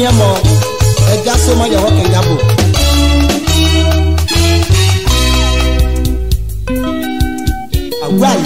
niemo ejaso ma yawo kenyabo agwai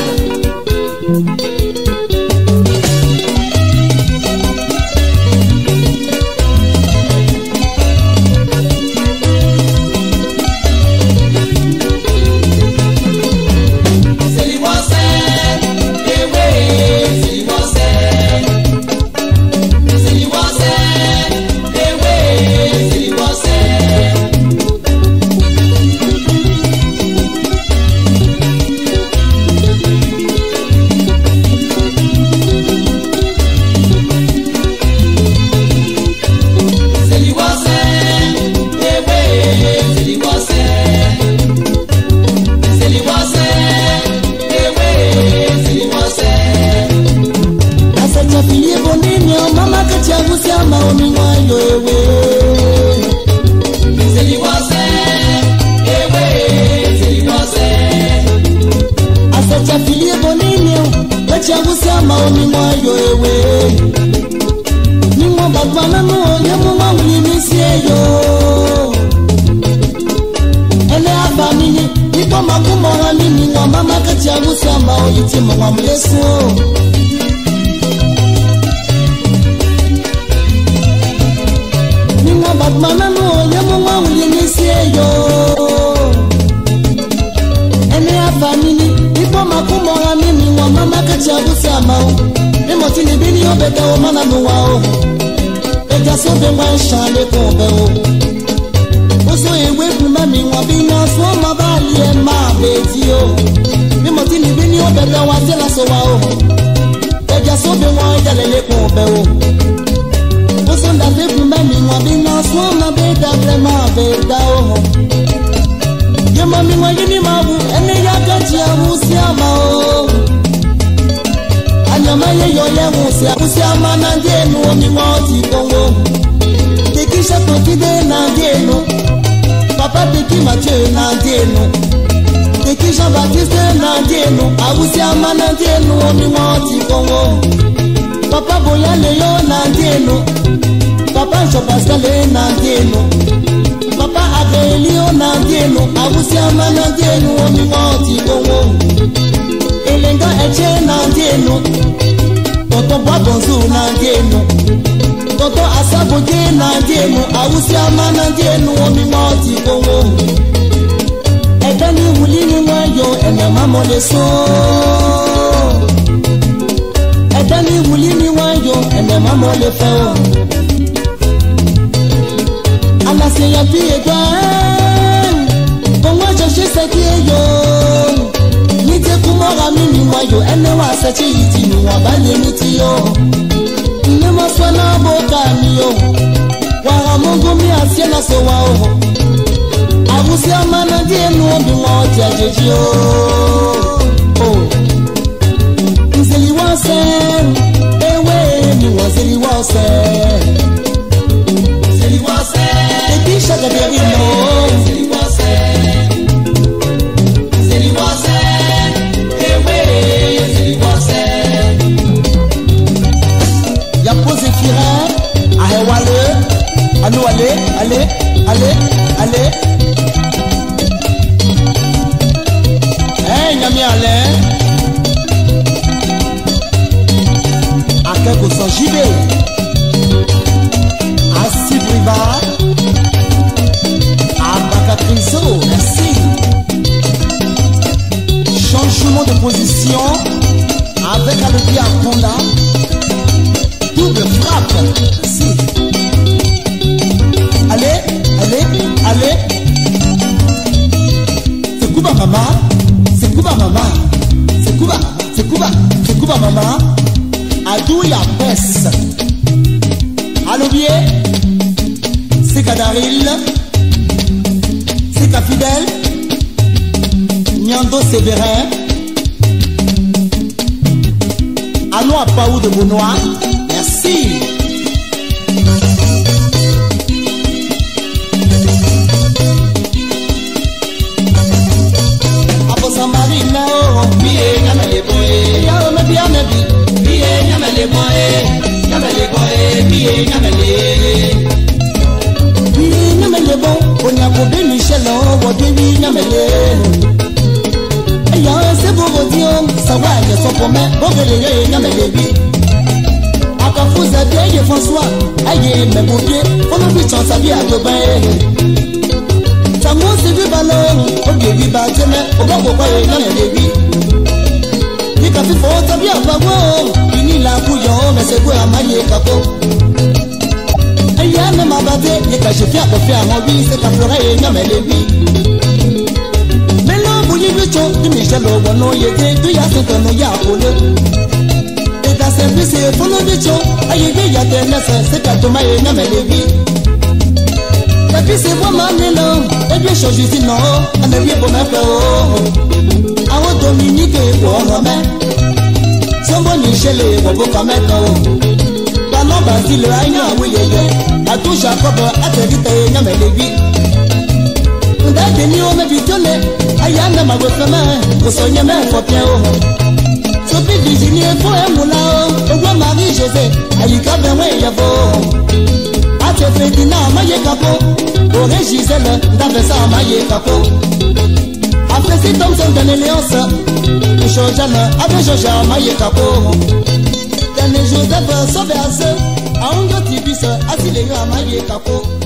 Allons à Paou de Benoît. Merci. Nyamele boy, nyamele. pour moi, bon que les gars, il les vies. Encore vous avez François, aïe, mes bouquets, on a vu chance à vie à Dubaï. Ça m'a aussi vu ballon, ok, vi bâtiment, au bas pour quoi il y a les vies. Ni café fort, t'as bien pas bon, fini la bouillon, mais c'est quoi à mailler capot. Aïe, même à battre, et quand j'ai fait à faire un hobby, c'est qu'à pleurer, il y a les vies. Mais là, vous y êtes, tu Michel, au bon, il y a des deux, il y a pour le. Et dans ces bus, c'est pour le bichon, aïe, il y a des naisses, c'est qu'à Thomas, il y a les vies. Et puis c'est vraiment mélange, et bien chose ici non, on est bien pour ma frère. Avant Dominique et pour moi-même, son bon Michel et pour vous comme un Parlons Basile, oui, à tout Jacob, à te dire, il y a mes lévis. On a des nids, on a visionné, aïe, on a ma main, pour soigner mes copains. Sophie Virginie, pour un moulin, au roi Marie-José, aïe, quand même, il y a beau. Ate Fedina maye kapo, Ore Giselle, Davesa maye kapo. Après si Thompson dans l'Alliance, Chojana, Abe Joja maye kapo. Dane Joseph Sauveas, Aongo Tibis, Asileyo maye kapo.